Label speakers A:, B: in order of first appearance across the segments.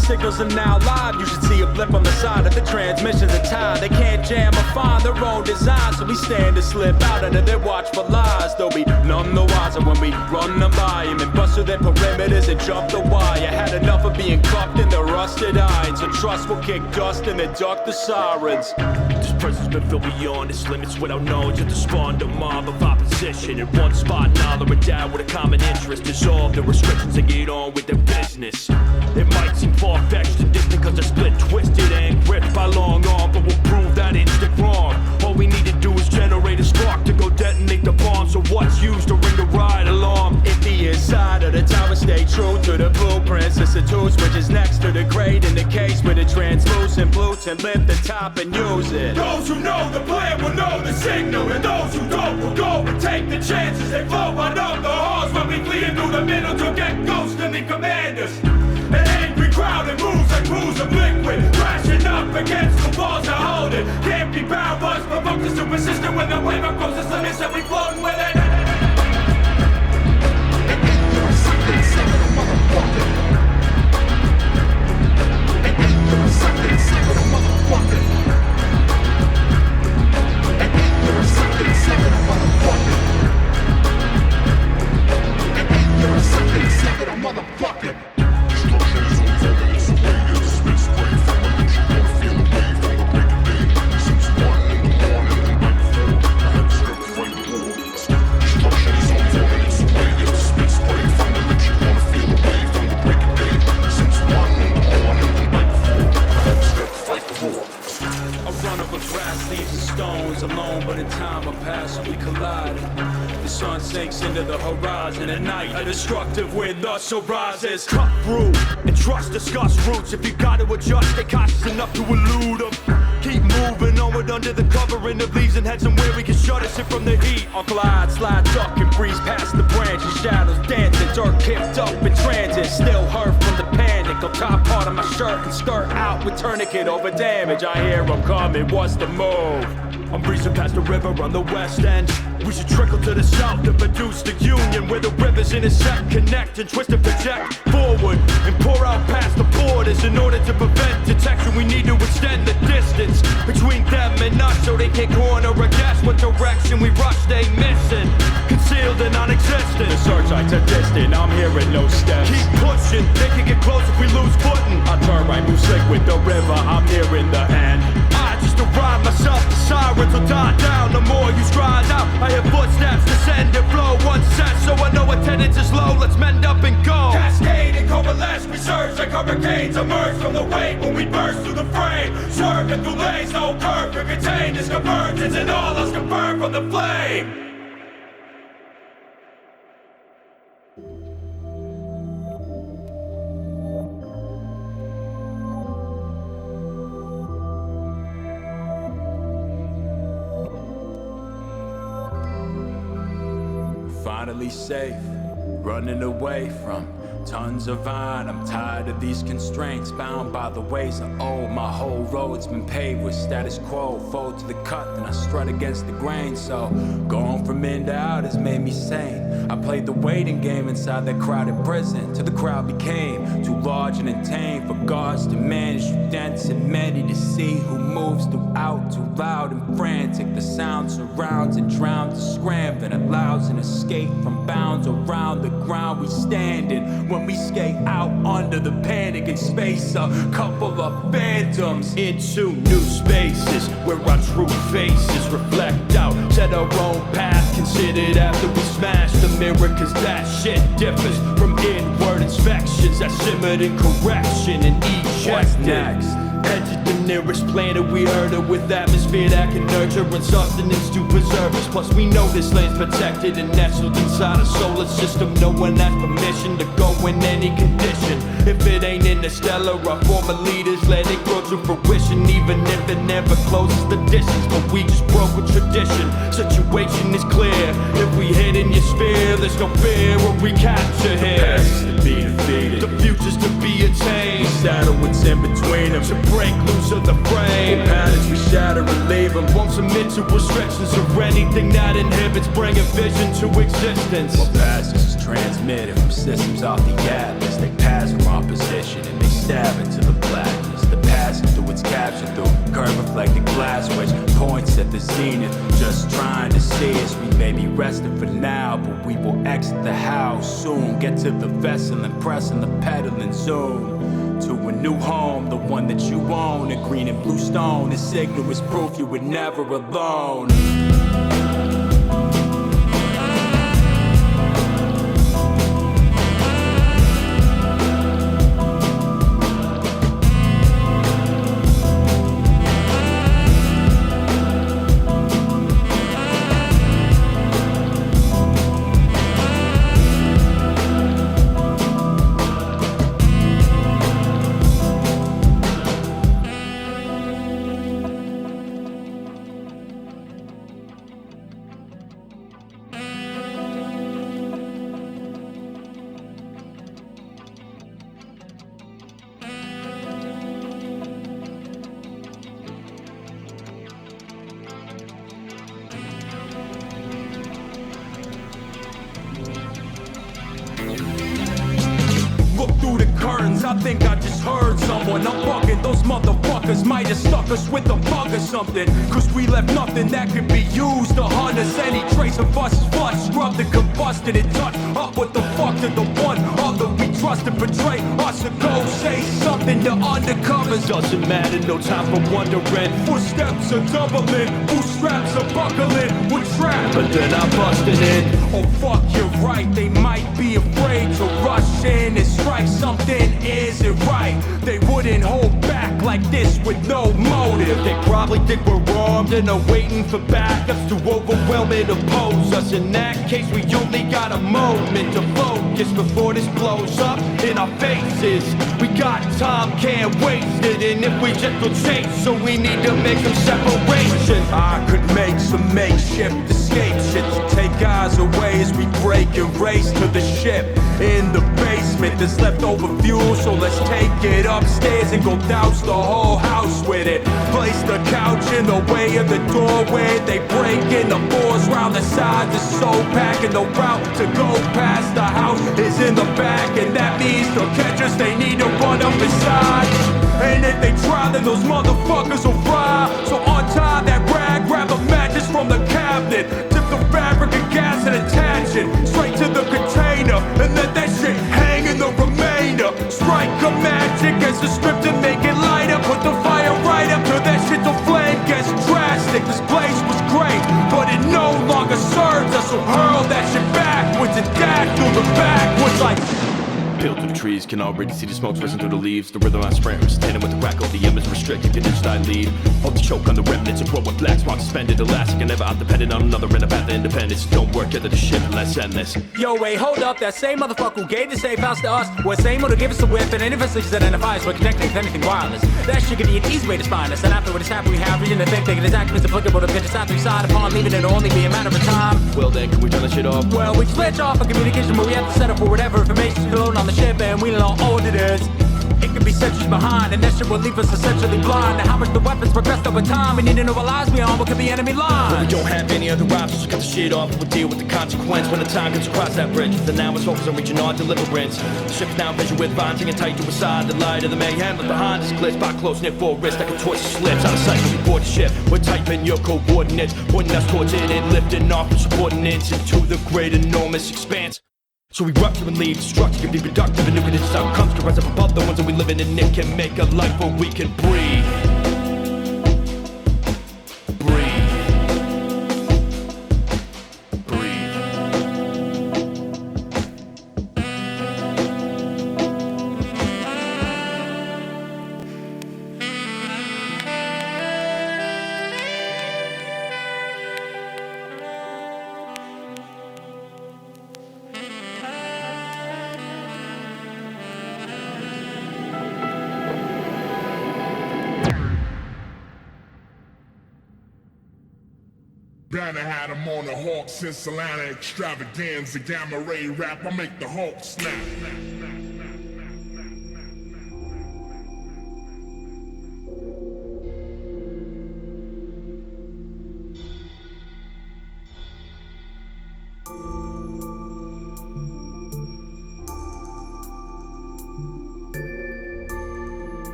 A: signals are now live. You should see a blip on the side of the transmissions are tied. They can't jam or find their own design, so we stand to slip out under their watchful lies. They'll be none the wiser when we run them by them and bust through their perimeters and jump the wire. Had enough of being cuffed in the rusted irons, so trust will kick dust in the dark the sirens.
B: This prison's been filled beyond its limits without knowledge of the spawned a mob of opposition. In one spot, and all are endowed with a common interest. Dissolve the restrictions and get on with their business. It might seem far-fetched and distant cause they're split, twisted, and gripped by long arm, but we'll prove that instant wrong. All we need to do is generate a spark to go detonate the bomb. So what's used to ring the riot alarm?
A: If the inside of the tower stay true to the blueprints, it's the two switches next to the grate in the case with a translucent blueprint. Lift the top and use it.
C: Those who know the plan will know the signal, and those who don't will go and take the chances. They flow on up the halls when we fleeing through the middle to get ghosts and the commanders. An angry crowd that moves like pools of liquid, crashing up against the walls that hold it. Can't be bound, but provoke us to persistent when the wave grows the limits and we floating with it.
B: Destructive when thus arises. Cut through and trust discuss roots. If you gotta adjust, stay cautious enough to elude them. Keep moving onward under the covering of leaves and head somewhere we can shut us in from the heat.
A: I'll glide, slide, duck, and breeze past the branches. Shadows dancing, dirt kicked up in transit. Still hurt from the panic. On top part of my shirt and skirt out with tourniquet over damage. I hear them coming, what's the move?
B: I'm breezing past the river on the west end. We should trickle to the south to produce the union where the rivers intersect, connect, and twist and project forward and pour out past the borders. In order to prevent detection, we need to extend the distance between them and us so they can't corner or guess what direction we rush. They missing, concealed and non-existent.
A: The searchlights are distant, I'm hearing no steps.
B: Keep pushing, they can get close if we lose footing.
A: I turn right, move slick with the river, I'm nearing the end.
B: I just arrive myself, the sirens will die down. The more you stride out, I hear footsteps descend and flow. One set, so I know attendance is low. Let's mend up and go.
C: Cascade and coalesce, we surge like hurricanes. Emerge from the wake when we burst through the frame. Serving through lanes, no curve to contain this convergence, and all us confirmed from the flame.
A: Finally safe, running away from tons of iron. I'm tired of these constraints, bound by the ways of old. My whole road's been paved with status quo. Fold to the cut, then I strut against the grain. So going from in to out has made me sane. I played the waiting game inside that crowded prison, till the crowd became too large and untamed for guards to manage. Too dense and many to see who moves throughout. Too loud and frantic, the sound surrounds and drowns the scram that allows an escape from bounds around the ground we stand in. When we skate out under the panic in space, a couple of phantoms
B: into new spaces where our true faces reflect out. Set our own path, considered after we smash the mirror, cause that shit differs from inward inspections that simmered in correction and ejected. What's next? Head to the nearest planet we heard of, with atmosphere that can nurture and sustenance to preserve us. Plus we know this land's protected and nestled inside a solar system. No one has permission to go in any condition. If it ain't interstellar, our former leaders let it grow to fruition, even if it never closes the distance. But we just broke with tradition. Situation is clear. If we hit in your sphere, there's no fear or recapture here.
A: The past is to be defeated,
B: the future's to be attained.
A: Shadow what's in between them,
B: to break loose of the frame.
A: Patterns we shatter and leave them.
B: Won't submit to restrictions or anything that inhibits bringing vision to existence.
A: What passes is transmitted from systems off the atlas. They pass from opposition and they stab into zenith, just trying to see us. We may be resting for now, but we will exit the house soon. Get to the vessel and pressing the pedal and zoom to a new home, the one that you own. A green and blue stone, a signal is proof you were never alone. Look through the curtains, I think I just heard someone. I'm bugging, those motherfuckers might have stuck us with a bug or something. Cause we left nothing that could be used to hunt us. Any trace of us is flushed, scrubbed and combusted and touched up. What the fuck did the one other we trusted betray us? Or go say something to undercovers?
B: Doesn't matter, no time for wondering.
A: Footsteps are doubling, bootstraps are buckling. We're trapped,
B: But then I busted in.
A: oh fuck, you're right, they might be afraid to rush in and strike. Something isn't right. They wouldn't hold back like this with no motive.
B: They probably think we're armed and are waiting for backups to overwhelm and oppose us. In that case, we only got a moment to focus before this blows up in our faces. We got time, can't waste it. And if we just will chase, so we need to make some separation.
A: I could make some makeshift escape shit to take eyes away as we break and race to the ship. In the basement, there's leftover fuel, so let's take it upstairs and go douse the whole house with it. Place the couch in the way of the doorway. They break in the boards round the sides, it's so packed, and the route to go past the house is in the back, and that means to catch us, they need to run up inside. And if they try, then those motherfuckers will fry. So untie that rag, grab a mattress from the cabinet, dip the fabric in gas and attach it straight to the container, and let that shit hang in the remainder. Strike a magic as a script to make it light up. Put the fire right up till that shit to flame gets drastic. This place was great, but it no longer serves us, so hurl that shit backwards and dash through the backwards like.
B: Peeled through the trees, can already see the smoke racing through the leaves. The rhythm I sprint, standing with the crackle, the embers restricted, conditioned I lead. Hope to choke on the remnants of what with black smoke suspended, elastic and never out dependent on another in a path of independence. Don't work at the ship unless endless.
A: Yo, wait, hold up, that same motherfucker who gave the safe house to us was same one who gave us the whip, and any of us that identifies we're connected with anything wireless. That shit could be an easy way to spine us, and after what has happened, we have reason to think that his action is applicable to pitch us out to side upon leaving it only be a matter of time.
B: Well then, can we turn that shit off?
A: Well, we switch off a communication, but we have to set up for whatever information's floating on the ship, and we don't know all it is. It could be centuries behind, and that shit will leave us essentially blind to how much the weapons progressed over time. We need to know what lies we on, what could be enemy lines.
B: Well, we don't have any other options, so cut the shit off and we'll deal with the consequence when the time comes across that bridge. The now is focused on reaching our deliverance. The ship's now vision with bonds hanging tight to a side. The light of the mayhem left behind is glitz by close knit for wrist. I can twist slips out of sight when we board the ship. We're typing your coordinates, pointing us towards it and lifting off the subordinates into the great enormous expanse. So we rupture and leave, structure can be productive, and new conditions outcomes can rise up above the ones that we live in, and it can make a life where we can breathe.
D: Banner had him on the Hawk since Atlanta extravaganza, gamma ray rap, I make the Hulk snap.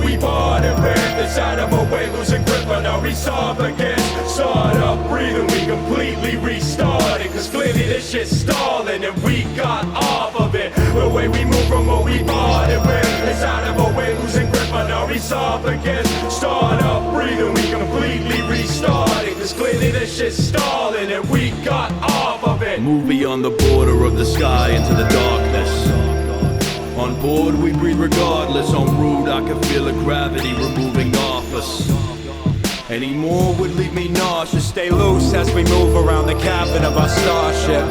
C: we bought and ripped inside of a way, losing grip on our esophagus. Start up breathing, we completely restarted, cause clearly this shit's stalling and we got off of it. The way we move from what we bought and ripped inside of a way, losing grip on our esophagus. Start up breathing, we completely restarted, cause clearly this shit's stalling and we got off of it.
B: Movie on the border of the sky into the darkness. On board we breathe regardless. En route I can feel the gravity removing off us. Any more would leave me nauseous.
A: Stay loose as we move around the cabin of our starship,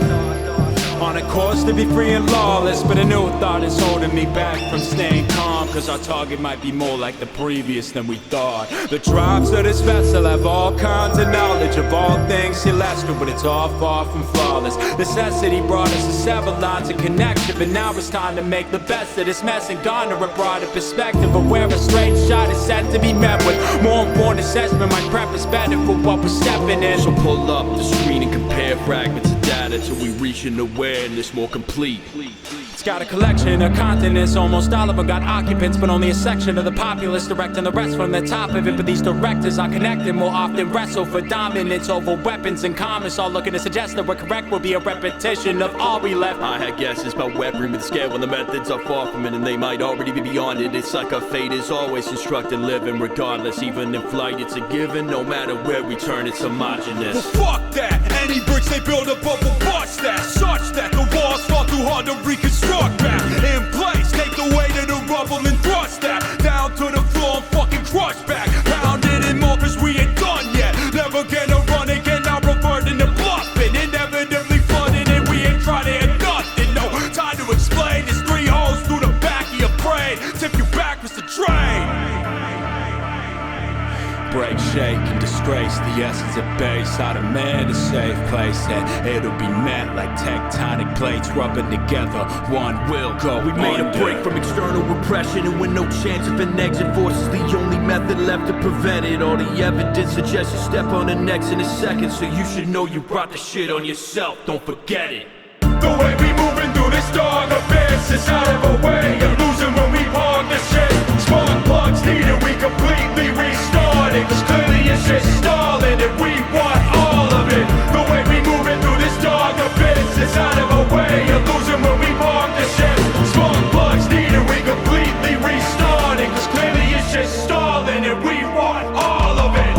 A: on a course to be free and lawless, but a new thought is holding me back from staying calm, cause our target might be more like the previous than we thought. The tribes of this vessel have all kinds of knowledge of all things celestial, but it's all far from flawless. Necessity brought us to several lines of connection, but now it's time to make the best of this mess and garner a broader perspective of where a straight shot is set to be met with. More informed assessment, my prep is better for what we're stepping in.
B: So pull up the screen and compare fragments of data till we reach an awareness more complete.
A: It's got a collection of continents, almost all of them got occupants, but only a section of the populace directing the rest from the top of it. But these directors are connected, more often wrestle for dominance over weapons and commerce, all looking to suggest that we're correct will be a repetition of all we left.
B: I had guesses about weaponry with scale when the methods are far from it, and they might already be beyond it. It's like our fate is always instructed living regardless. Even in flight it's a given, no matter where we turn it's homogenous.
C: Well, fuck that. Any bricks they build above will bust that. Such that the walls fall too hard to reconstruct back. In place, take the weight of the rubble and thrust that down to the floor and fucking crush back. Pound it in more cause we ain't done yet. Never gonna run again, now reverting to bluffing. Inevitably flooding and we ain't trying to hit nothing. No time to explain, there's 3 holes through the back of your brain. Tip you back was the train.
A: Break, shake, and disgrace the essence of base. I demand a safe place, and it'll be met like tectonic plates rubbing together. One will go.
B: We made a break from external repression, and with no chance of an exit, force is the only method left to prevent it. All the evidence suggests you step on the next in a second, so you should know you brought the shit on yourself. Don't forget it.
C: The way we moving through this dark abyss is out of a way of losing when we park the shit. Spark plugs needed, we completely restarted, cause clearly it's just stalling and we want all of it. The way we moving through this dark abyss is out of a way of losing when we park the shit. Spark plugs needed, we completely restarted, cause clearly it's just stalling and we want all of it.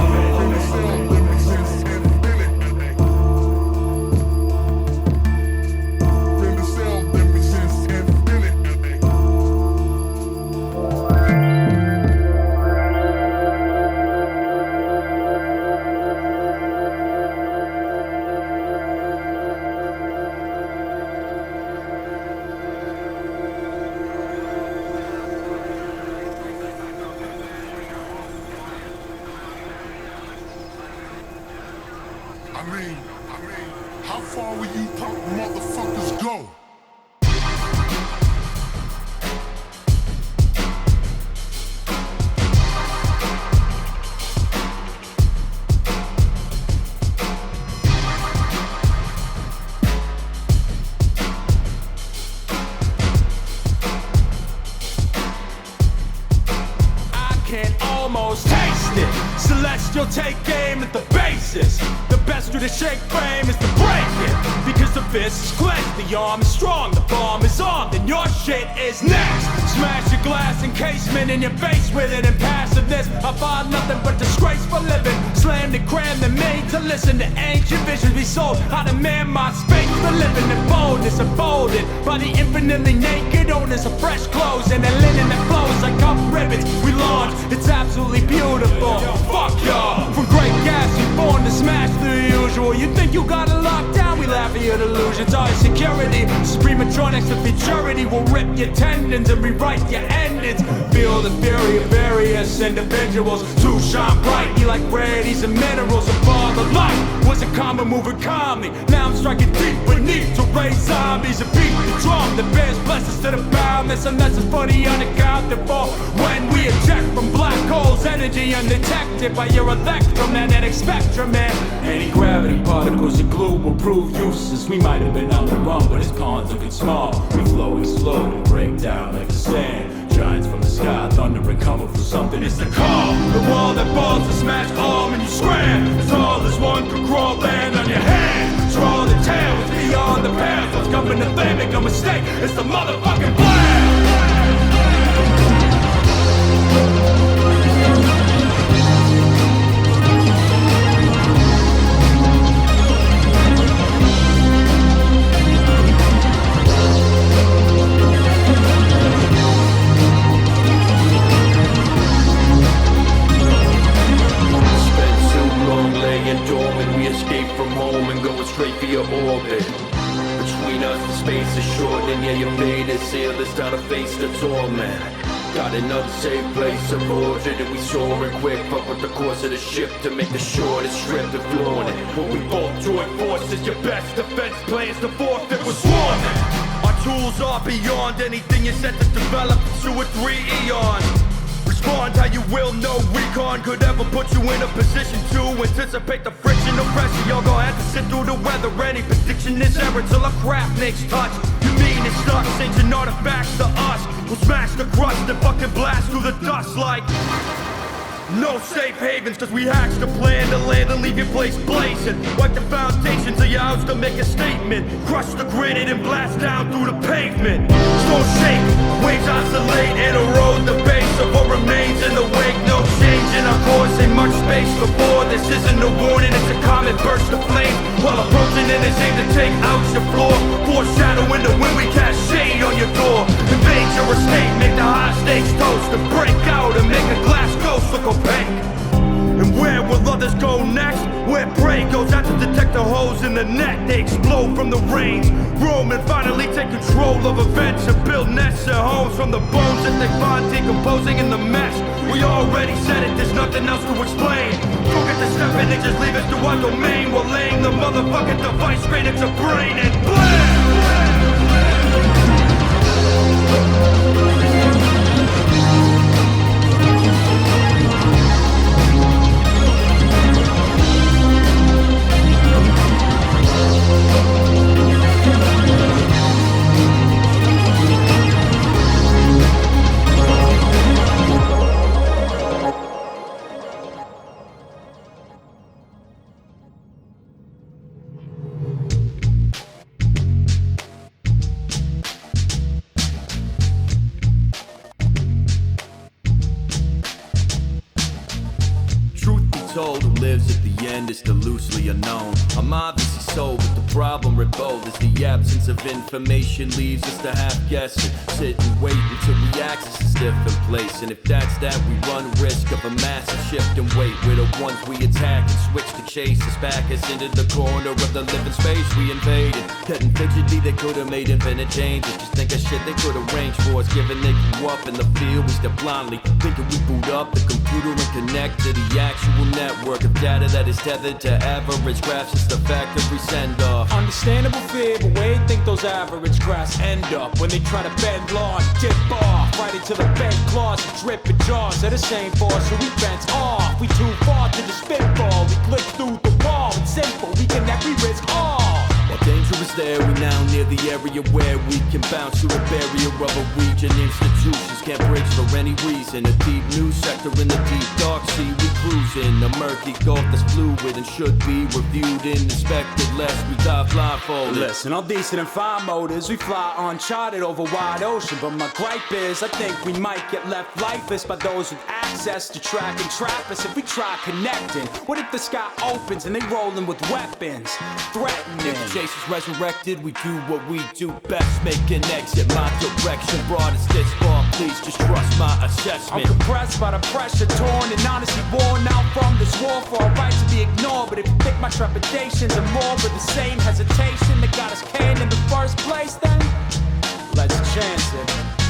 D: I mean, how far will you punk motherfuckers go?
C: I can almost taste it. Celestial take aim at the basis. The best through the shake frame is to break it. Because the fist is clenched, the arm is strong, the bomb is armed, and your shit is next. Smash your glass encasement in your face with it. In passiveness, I find nothing but disgrace for living. Slammed and crammed and made to listen to ancient visions we sold. I demand my space for living in boldness, emboldened by the infinitely naked owners of fresh clothes and the linen that flows like cup ribbons. We launch, it's absolutely beautiful. Fuck y'all, from great gas you're born to smash the usual. You think you got it locked down? We laugh at your delusions. Our security, suprematronics of futurity will rip your tendons and rewrite your endings. Feel the fury of various individuals to shine brightly like rarities and minerals. Above the light was a common moving calmly. Now I'm striking deep beneath to raise zombies and beat the drum that bears blessings to the boundless, unless it's for the unaccounted for. When we eject from black holes, energy undetected by your electromagnetic spectrum, man. Anti-gravity particles and glue will prove useless. We might have been on the run, but his pawns looking small. We flow, explode, and break down like the sand.
A: giants from the sky, thundering, coming for something.
C: It's the call, the wall that falls to smash all and you scram. As tall as one could crawl, land on your hand. Control the town, it's beyond the past. What's coming to fame, make a mistake, it's the motherfucking blast.
B: Escape from home and going straight for your orbit. Between us the space is short, and yeah, your fate is sealed. It's time to face the torment. Got an unsafe place aborted, and we soaring quick. Fuck with the course of the ship to make the shortest trip to flowing it.
C: When we both join forces, your best defense plans to forfeit was swarming. Our tools are beyond anything you set to develop in 2 or 3 eons. Respond how you will, no recon could ever put you in a position to anticipate the friction, no pressure. Y'all gon' have to sit through the weather. Any prediction is error till our craft makes touch. You mean it's stuck, changing artifacts to us. We'll smash the crust and fucking blast through the dust like no safe havens, cause we hatched a plan to land and leave your place blazing. Wipe the foundations of your house to make a statement. Crush the granite and blast down through the pavement. Storm shake, waves oscillate and erode the base of what remains in the wake. No change in our course, ain't much space before. This isn't a warning, it's a comet burst of flame. While approaching and it's aimed to take out your floor. Foreshadowing the wind, we cast shade on your door. Invade your estate, make the high stakes toast. To break out and make a glass ghost look opaque. And where will others go next? Where prey goes out to detect the holes in the net. They explode from the rains, roam and finally take control of events. And build nests and homes from the bones that they find decomposing in the mess. We already said it, there's nothing else to explain. Forget the step and they just leave us to our domain. We're laying the motherfucking device straight into your brain and blam!
B: Told who lives at the end is the loosely unknown. I'm obviously sold, but the problem revolved is the absence of information leaves us to half guessing. Sit and wait until we access this different place. And if that's that, we run risk of a massive shift in weight. We're the ones we attack and switch to chase us back us into the corner of the living space we invaded. Getting fidgety, they could've made infinite changes. Just think of shit they could've arranged for us, given they grew up in the field. We step blindly, thinking we boot up the computer and connect to the actual network of data that is tethered to average graphs. It's the factory send off.
A: Understandable fear, but where you think those average graphs end up when they try to bend law and dip off right into the bent claws and dripping jaws of the same force, so we fence off. We too far to the spitball. We clip through the wall. It's simple. We connect. We risk all.
B: While danger is there, we now near the area where we can bounce through a barrier of a region. Institutions can't bridge for any reason. A deep new sector in the deep dark sea we cruising. A murky gulf that's fluid and should be reviewed and inspected lest we die blindfolded.
A: Listen, all decent and fine motors, we fly uncharted over wide ocean. But my gripe is, I think we might get left lifeless by those with access to track and trap us if we try connecting. What if the sky opens and they rolling with weapons, threatening?
B: Chase is resurrected, we do what we do best. Make an exit, my direction broad as this far. Please just trust my assessment.
A: I'm compressed by the pressure, torn and honestly worn out from this war for a right to be ignored. But if you think my trepidations are more with the same hesitation that got us canned in the first place, then let's chance it.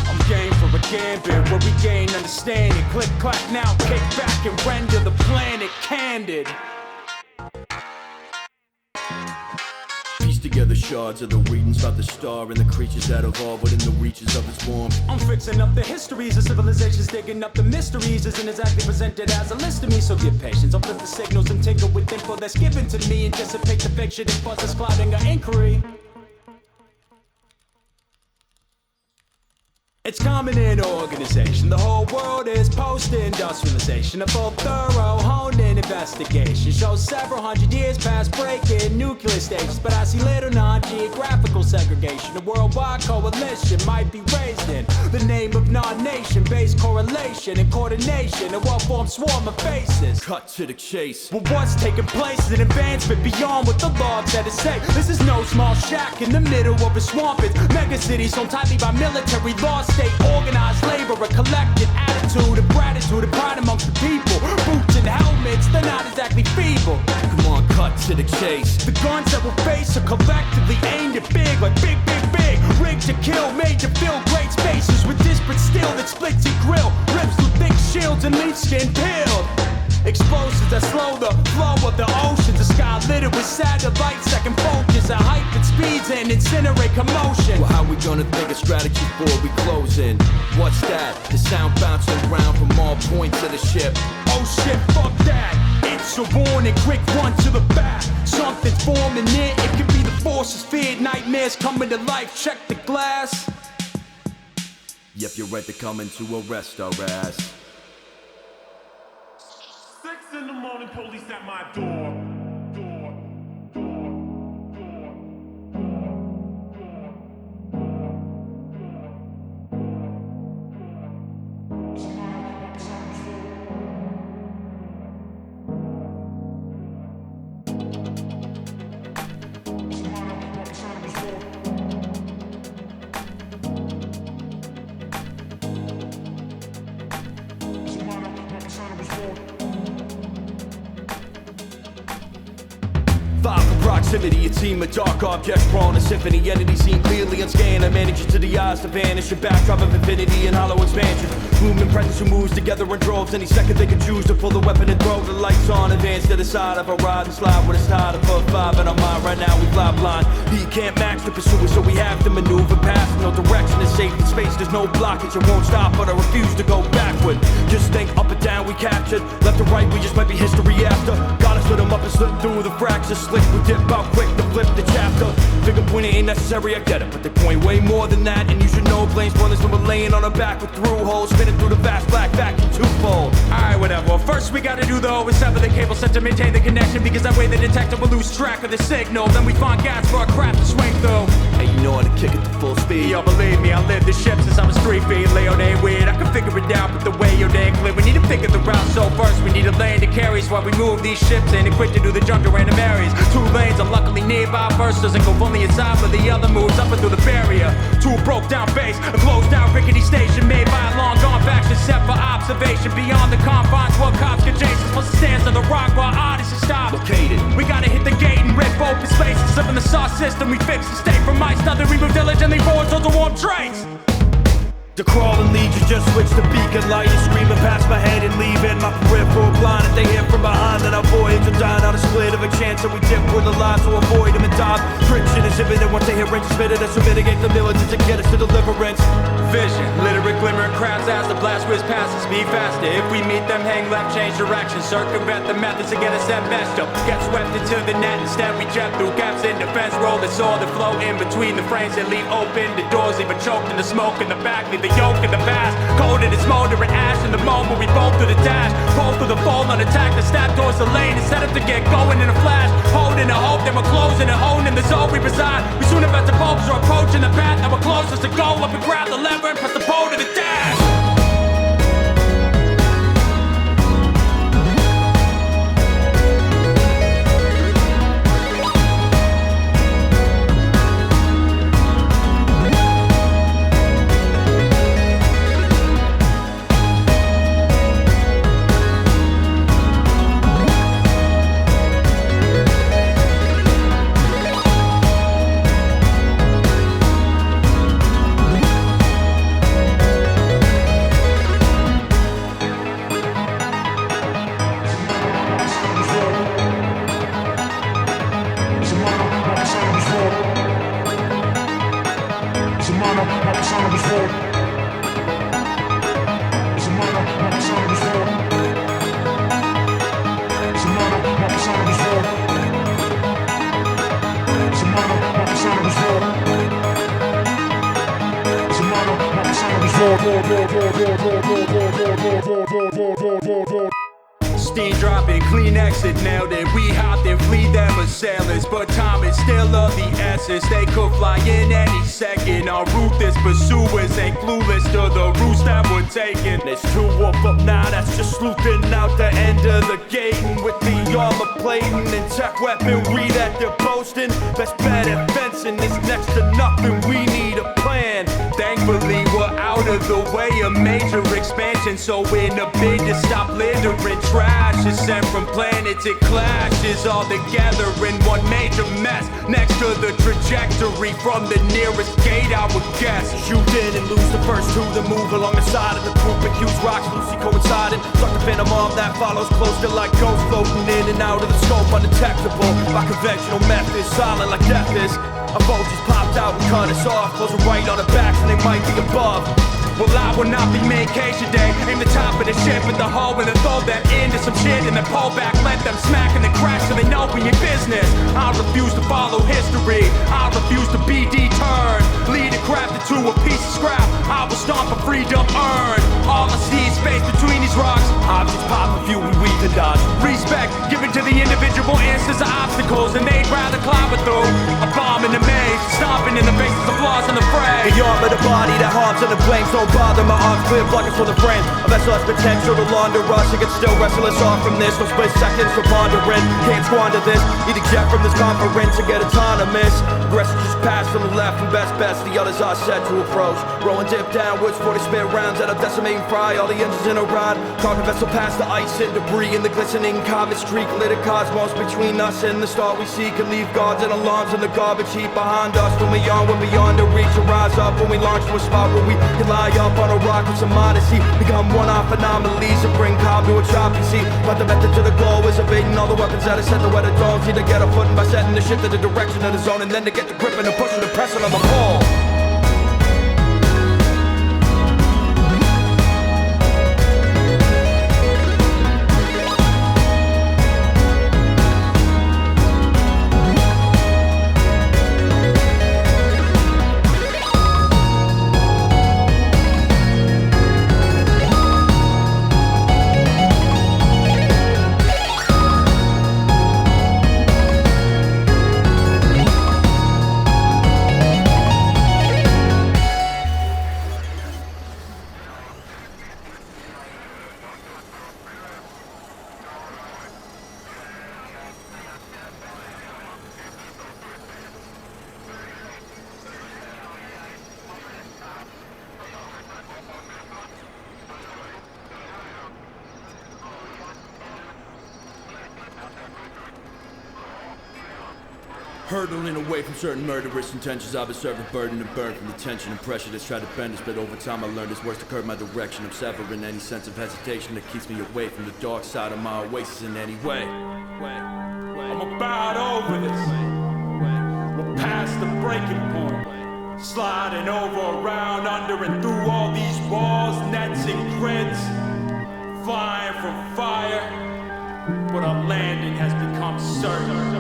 A: I'm game for a gambit where we gain understanding. Click, clack, now kick back and render the planet candid.
B: Piece together shards of the readings about the star and the creatures that evolve within the reaches of its warmth.
A: I'm fixing up the histories of civilizations, digging up the mysteries. Isn't exactly presented as a list to me, so give patience. I'll flip the signals and tinker with info that's given to me. Anticipate the fiction and buzz is clouding our inquiry. It's common in organization. The whole world is post-industrialization. A full, thorough, honed-in investigation shows several hundred years past breaking nuclear stages. But I see little non-geographical segregation. A worldwide coalition might be raised in the name of non-nation-based correlation and coordination. A well-formed swarm of faces.
B: Cut to the chase.
A: Well, what's taking place is an advancement beyond what the law said to say. This is no small shack in the middle of a swamp. It's mega cities owned tightly by military law, state organized labor, a collective attitude of gratitude and pride amongst the people. Boots and helmets, they're not exactly feeble.
B: Come on, cut to the chase.
A: The guns that we'll face are collectively aimed at big, like big, big, big. Rigged to kill, made to fill great spaces with disparate steel that splits your grill. Rips with thick shields and leaf skin peeled. Explosives that slow the flow of the oceans. The sky littered with satellites that can focus at height that speeds and incinerate commotion.
B: Well, how we gonna think of strategy before we close in? What's that? The sound bouncing around from all points of the ship.
A: Oh shit, fuck that. It's a warning, quick run to the back. Something's forming it. It could be the forces feared, nightmares coming to life. Check the glass.
B: Yep, you're right, they're coming to arrest our ass.
C: 6 in the morning, police at my door.
B: Proximity, a team of dark objects prone a symphony. Entities seen clearly unscanned. I manage to the eyes to vanish. A backdrop of infinity and hollow expansion. Gloom and presence who moves together in droves. Any second they can choose to pull the weapon and throw the lights on. Advance to the side of a ride and slide with a tide above 5 in our mind. Right now we fly blind. He can't match the pursuer, so we have to maneuver past. No direction is safe in space. There's no blockage. It won't stop, but I refuse to go backward. Just think up and down we captured. Left or right we just might be history after. Gotta split them up and slip through the fractures. Slick we dip out quick to flip the chapter. Finger pointing ain't necessary, I get it, but they point way more than that. And you should know blame spoilers when we're laying on our back with through holes, spinning through the vast black vacuum twofold.
A: Alright, whatever. Well, first we gotta do though is sever the cable set to maintain the connection, because that way the detector will lose track of the signal. Then we find gas for our craft to swing through.
B: Hey, you know how to kick it to full speed.
A: Yo, believe me, I lived the ship since I was 3 feet. Leo ain't weird, I can figure it out, but the way you're dang clear. We need to figure the route, so first we need a lane to carry. So while we move these ships in and quit to do the jump to random areas. 2 lanes are luckily nearby. First doesn't go fully inside, but the other moves up and through the barrier. 2 broke down base, a closed down rickety station made by a long gone faction set for observation beyond the confines. What cops get Jason's plus the stands of the rock while artists are stopped.
B: Located.
A: We gotta hit the gate and rip open spaces. Slip in the sauce system, we fix the state from ice. Nothing we move diligently forward towards the warm trace.
B: The crawling legion just switched the beacon light and screaming past my head and leaving my peripheral blind. If they hit from behind, then our voyage will die on a split of a chance. So we dip for the lives to avoid them and die. Friction is imminent once they hit range, spitted us to mitigate the militants and get us to deliverance.
A: Vision, literate glimmering crowds as the blast whiz passes. Speed faster. If we meet them, hang left, change direction, circumvent the methods to get us that messed up. Get swept into the net, instead we jet through gaps in defense. Roll the sword that flow in between the frames that leave open. The doors leave a choked in the smoke in the back, leave the yoke in the past. Cold in its smoldering ash in the moment we bolt through the dash. Pull through the fold on attack, the snap towards the lane and set up to get going in a flash. Holding a hope that we're closing and holding the zone we reside. We soon have the bulbs are approaching the path that we're closest to go up and grab the lever and press the pole to the dash. Steam dropping, clean exit, nailed it. We hopped and flee them assailants, but time is still of the essence. They could fly in any second. Our ruthless pursuers ain't clueless to the routes that we're taking.
B: There's two up now, that's just sleuthing out the end of the gate. And with the armor plating and tech weaponry that they're boasting, best bet at fencing is next to nothing. We need a plan.
A: Thankfully, we're out of the way of major expansion. So in a bid to stop littering, trash is sent from planet to clashes all together in one major mess. Next to the trajectory from the nearest gate, I would guess.
B: Shoot in and lose the first two, then move along the side of the group and use rocks loosely coinciding. Suck the phantom arm that follows close to like ghosts floating in and out of the scope, undetectable by conventional methods, silent like death is. Our foes just popped out and cut us off, closing right on our backs and they might be above.
A: Well, I will not be vacation day. Aim the top of the ship at the hull and then throw them into some shit and then pull back. Let them smack and then crash so they know we mean business. I refuse to follow history. I refuse to be deterred. Lead a craft into a piece of scrap. I will stomp for freedom earned. All I see is space between these rocks.
B: Objects pop a few, we weave and dodge.
A: Respect given to the individual answers to obstacles, and they'd rather climb it through a bomb in the maze, stomping in the faces of flaws in the fray.
B: The arm of the body that harms and the flames don't bother. My arms clear, blockers for the frame. A vessel has potential to launder us. It can still wrestle us off from this. No split seconds for pondering. Can't squander this. Need to eject from this conference and get autonomous. Aggressors just pass from the left and best bets. The others are set to approach. Rolling dip downwards for the spare rounds that'll decimate and fry all the engines in a rod. Cargo vessel past the ice and debris in the glistening comet streak. Lit a cosmos between us and the star we seek. And leave guards and alarms in the garbage heap behind us. When we're beyond the reach, and rise up when we launch to a spot where we can lie up on a rock with some modesty. Become one-off anomalies and bring calm to a choppy sea. But the method to the goal is evading all the weapons that are set to weather drones. Need to get a footing by setting the ship to the direction of the zone, and then to get the grip and the pushing and pressing on the pole. Hurtling away from certain murderous intentions, I've been serving burden and burn from the tension and pressure that's tried to bend us. But over time I learned it's worse to curb my direction. I'm severing any sense of hesitation that keeps me away from the dark side of my oasis in any way.
A: I'm about over this. We're past the breaking point. Sliding over, around, under, and through all these walls, nets and grids. Flying from fire, but our landing has become certain.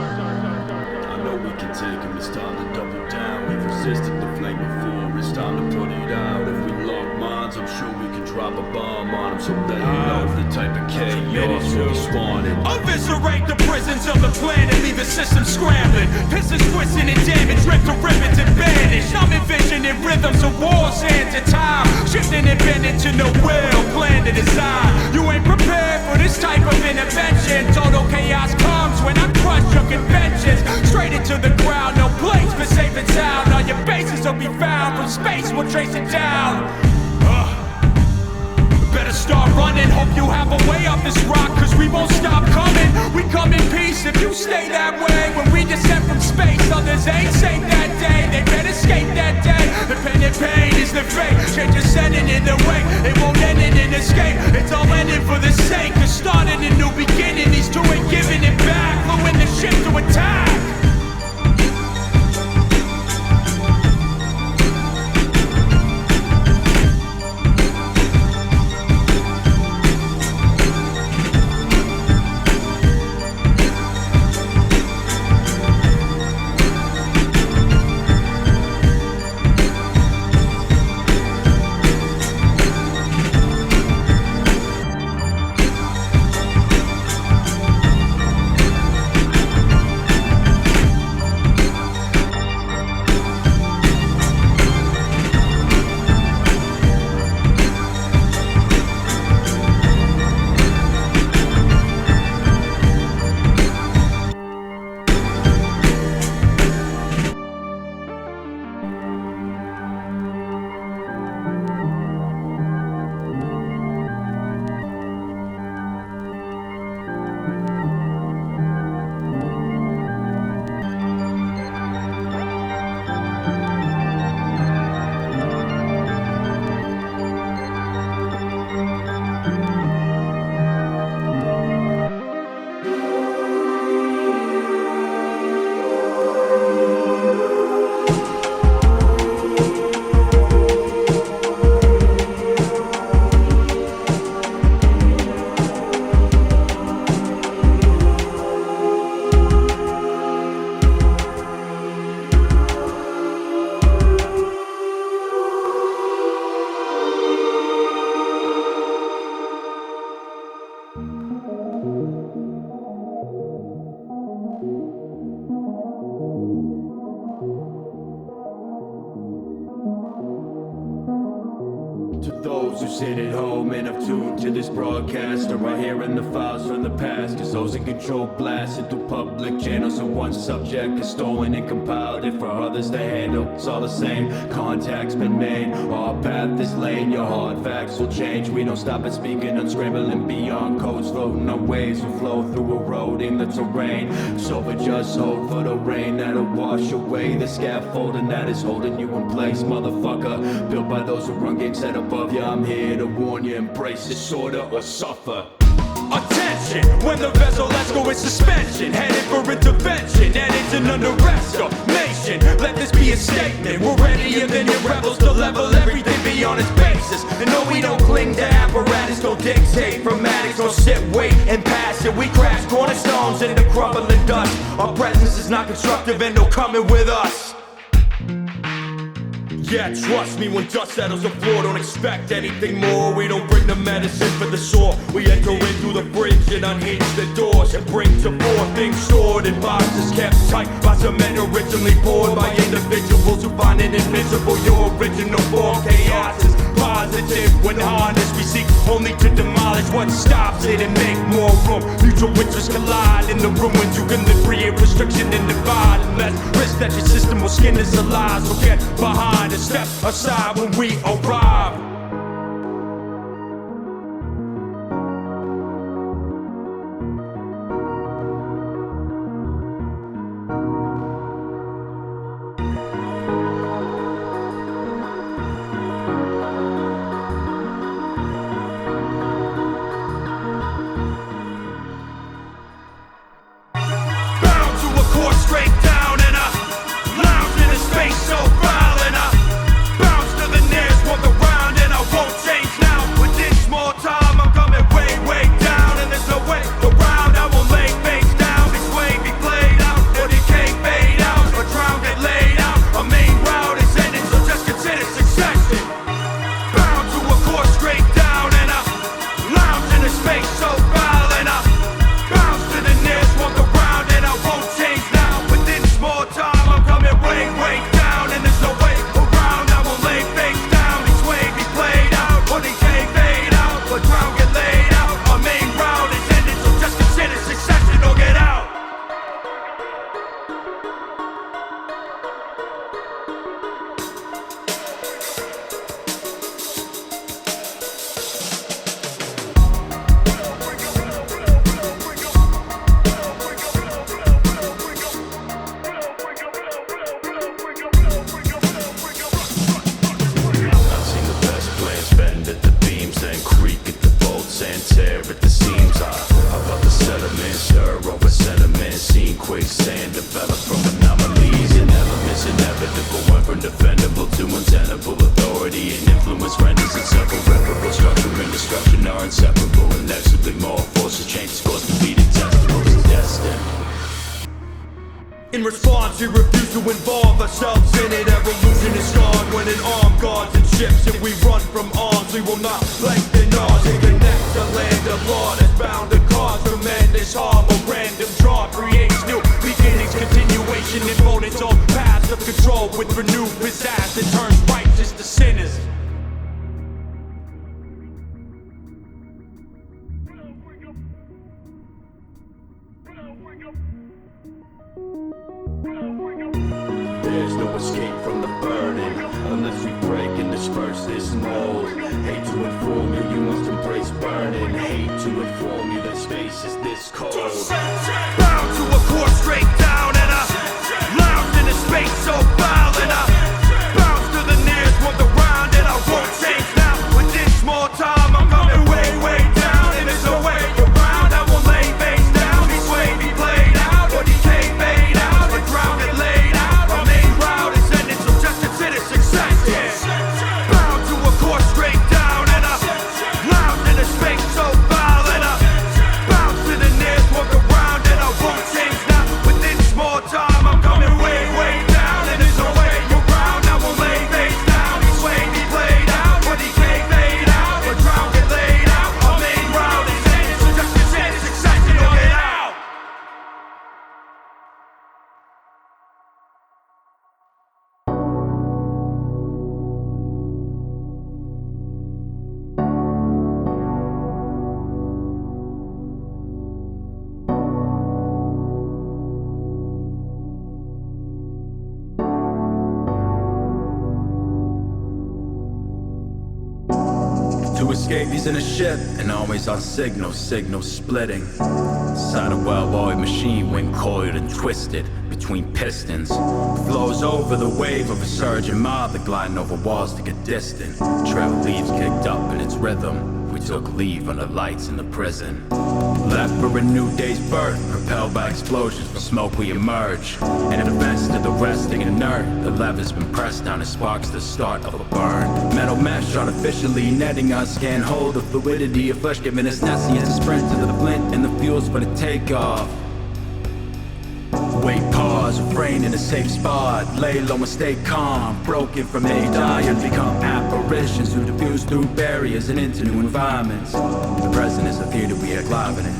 B: I know we can take him, it's time to double down. We've resisted the flame before, it's time to put it out. If we lock minds, I'm sure we can drop a bomb on him. So let him know the type of chaos we'll be spawning.
A: Eviscerate the prisons of the planet, leave the system scrambling. Pistons twisting and damage, ripped to ribbons and banished. I'm envisioning rhythms of war, sands of time, shifting and bending to no will, plan to design. You ain't prepared for this type of intervention. Total chaos comes when I crush your conventions. Straight into the ground, no place for safe and sound. All your bases will be found, from space we'll trace it down. Better start running, hope you have a way up this rock, cause we won't stop coming. We come in peace if you stay that way. When we descend from space, others ain't safe that day. They better escape that day. The pain and pain is the fate. Change is setting in their way. It won't end in an escape. It's all ending for the sake of starting a new beginning. These two ain't giving it back, flowing the ship to attack.
B: To those who sit at home and have tuned to this broadcast, or are hearing the files from the past, cause those in control blasted through public channels, and one subject is stolen and compiled it for others to handle. It's all the same, contact's been made, our path is laid, your hard facts will change. We don't stop at speaking, unscrambling beyond codes, floating on waves will flow through eroding the terrain. So we just hope for the rain that'll wash away the scaffolding that is holding you in place, motherfucker. Built by those who run games set above you, I'm here to warn you, embrace disorder or suffer.
C: Attention, when the vessel let's go in suspension, headed for intervention, and it's an under exclamation. Let this be a statement, we're readier than your rebels to level everything beyond its basis. And no, we don't cling to apparatus, don't dictate from addicts, don't sit, wait, and pass it. We crash cornerstones into crumbling dust. Our presence is not constructive and no coming with us. Yeah, trust me, when dust settles the floor, don't expect anything more. We don't bring the medicine for the sore. We enter in through the bridge and unhinge the doors and bring to fore things stored in boxes kept tight by cement originally poured by individuals who find it invisible. Your original form, chaos is positive. When harnessed, we seek only to demolish what stops it and make more room. Mutual interests collide in the room when you can live free of restriction and divide. And less risk that your system will skin us alive. So get behind and step aside when we arrive. In response, we refuse to involve ourselves in it. Evolution is scarred when an arm guards and ships. If we run from arms, we will not lengthen ours. And connect the land of law that's bound to cause tremendous harm. A random draw creates new beginnings, continuation, opponents on paths of control with renewed pizzazz that turns righteous to sinners.
B: There's no escape from the burn. Hate to inform you, you must embrace burning. Hate to inform you that space is this cold.
C: Bound to a course straight down, and I lounge in a space so foul, and I bounce to the nearest one around, and I won't change now. With this small time, I'm coming way, way down, and there's no way around. I won't lay face down. Each way be played out, or decay fade out, or drown it laid out. My main route is ending, so just consider success. Yeah. Bound to a course straight down, and I lounge in a space so foul, and I bounce to the nearest one around, and I won't change now. With this small time, I'm coming way, way down, and there's no way around. I won't lay face down. Each way be played out, or decay fade out, or drown it laid out. My main route is ending, so just consider success and you'll get out.
A: To escape, he's in a ship, and always on signal splitting. Inside a well-oiled machine, wind coiled and twisted between pistons. Flows over the wave of a surging mob that gliding over walls to get distant. Trail leaves kicked up in its rhythm. We took leave under lights in the prison. Left for a new day's birth, propelled by explosions from smoke we emerge. And it events to the resting inert. The lever's been pressed down and sparks the start of a burn. Metal mesh artificially netting us, can't hold the fluidity of flesh, giving us nescience. A sprint to the flint and the fuels for the takeoff. Wait, pause, refrain in a safe spot. Lay low and stay calm. Broken from a die and become apparitions who diffuse through barriers and into new environments. The present is a theater we act live in it.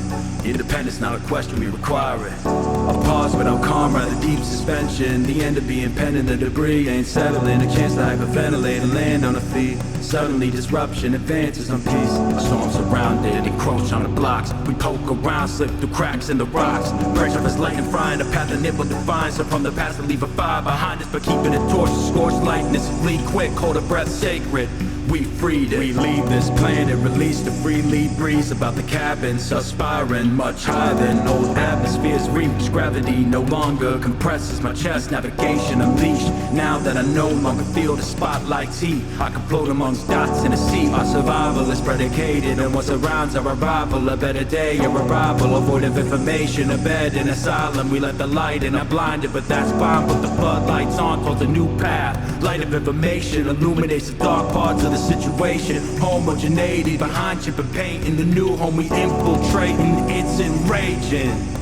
A: Independence not a question, we require it. A pause without calm, rather deep suspension. The end of being pending, the debris ain't settling. A chance to hyperventilate and land on a feet. Suddenly disruption advances on peace. A storm surrounded, encroach on the blocks. We poke around, slip through cracks in the rocks. Pressure is light and frying, the path of nibble defines. So from the past to leave a fire behind us, but keeping it torch, scorched lightness. Flee quick, hold a breath sacred. We freed it. We leave this planet, release the freely breeze about the cabins, aspiring much higher than old atmospheres reach. Gravity no longer compresses my chest, navigation unleashed. Now that I no longer feel the spotlight's heat, I can float amongst dots in a sea. Our survival is predicated on what surrounds our arrival. A better day, a arrival, a void of information, a bed in asylum. We let the light in, I'm blinded, but that's fine. Put the floodlights on towards a new path. Light of information illuminates the dark parts of the situation. Homogeneity behind chip and paint. In the new home we infiltrating, it's enraging.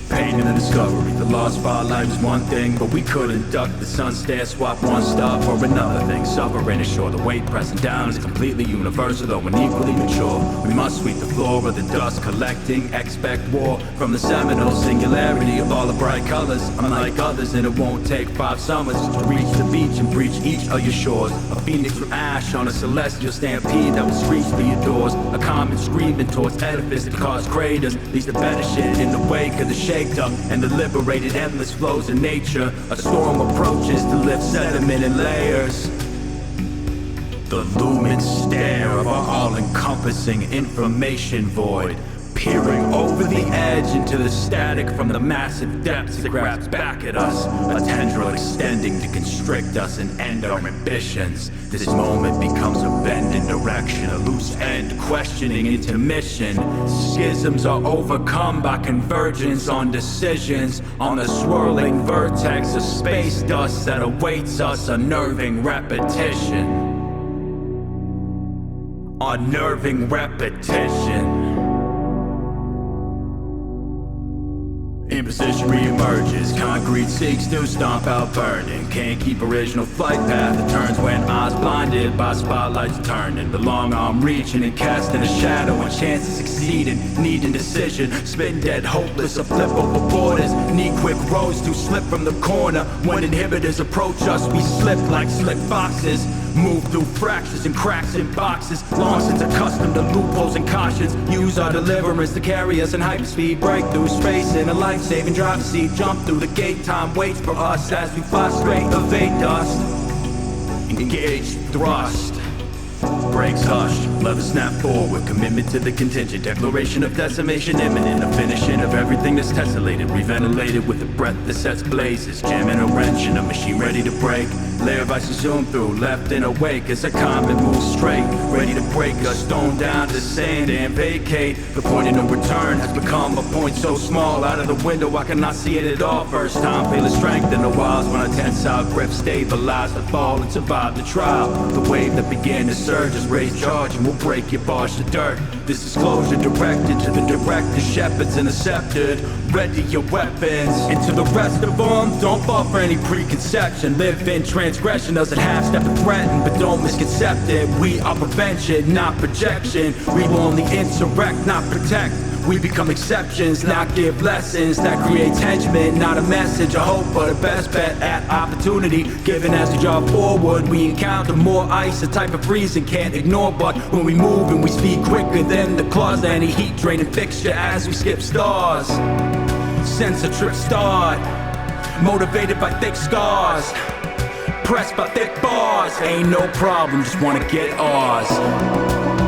A: Pain in the discovery, the lost spotlight was one thing, but we couldn't duck the sun stare, swap one star for another thing. Suffering is sure, the weight pressing down is completely universal, though unequally mature. We must sweep the floor of the dust collecting, expect war from the seminal singularity of all the bright colors. Unlike others, and it won't take 5 summers to reach the beach and breach each of your shores. A phoenix from ash on a celestial stampede that will screech through your doors. A comet screaming towards edifice that caused craters, leaves the better shit in the wake of the shaked up and the liberated endless flows of nature. A storm approaches to lift sediment in layers. The looming stare of our all-encompassing information void, peering over the edge into the static from the massive depths it grabs back at us. A tendril extending to constrict us and end our ambitions. This moment becomes a bend in direction, a loose end questioning intermission. Schisms are overcome by convergence on decisions, on the swirling vertex of space dust that awaits us, unnerving repetition. Unnerving repetition. Imposition reemerges, concrete seeks to stomp out burning. Can't keep original flight path, it turns when eyes blinded by spotlights turning. The long arm reaching and casting a shadow and chances succeeding, needing decision. Spin dead hopeless, a flip over borders. Need quick roads to slip from the corner. When inhibitors approach us, we slip like slick foxes. Move through fractures and cracks in boxes. Long since accustomed to loopholes and cautions. Use our deliverance to carry us in hyperspeed. Break through space in a life-saving driver's seat. Jump through the gate, time waits for us as we fly straight, evade dust. Engage thrust.
B: Brakes hushed, leather snap forward, commitment to the contingent, declaration of decimation imminent, a finishing of everything that's tessellated, reventilated with a breath that sets blazes, jamming a wrench in a machine ready to break, layer of ice zoom through, left and awake as a comet moves straight, ready to break a stone down to sand and vacate. The point of no return has become a point so small, out of the window I cannot see it at all. First time feeling strength in the wilds when I tense out, grip stabilize the fall and survive the trial. The wave that began to surge is raised charge and will break your barge to dirt. This disclosure directed to the director, shepherds intercepted. Ready your weapons. And to the rest of them, don't fall for any preconception. Live in transgression, doesn't half-step and threaten, but don't misconcept it. We are prevention, not projection. We will only insurrect, not protect. We become exceptions, not give lessons. That creates henchmen, not a message. A hope for the best bet at opportunity. Given as we drive forward, we encounter more ice, a type of freezing can't ignore. But when we move and we speed quicker than the claws, any heat draining fixture as we skip stars. Sense a trip start, motivated by thick scars, pressed by thick bars. Ain't no problem, just wanna get ours.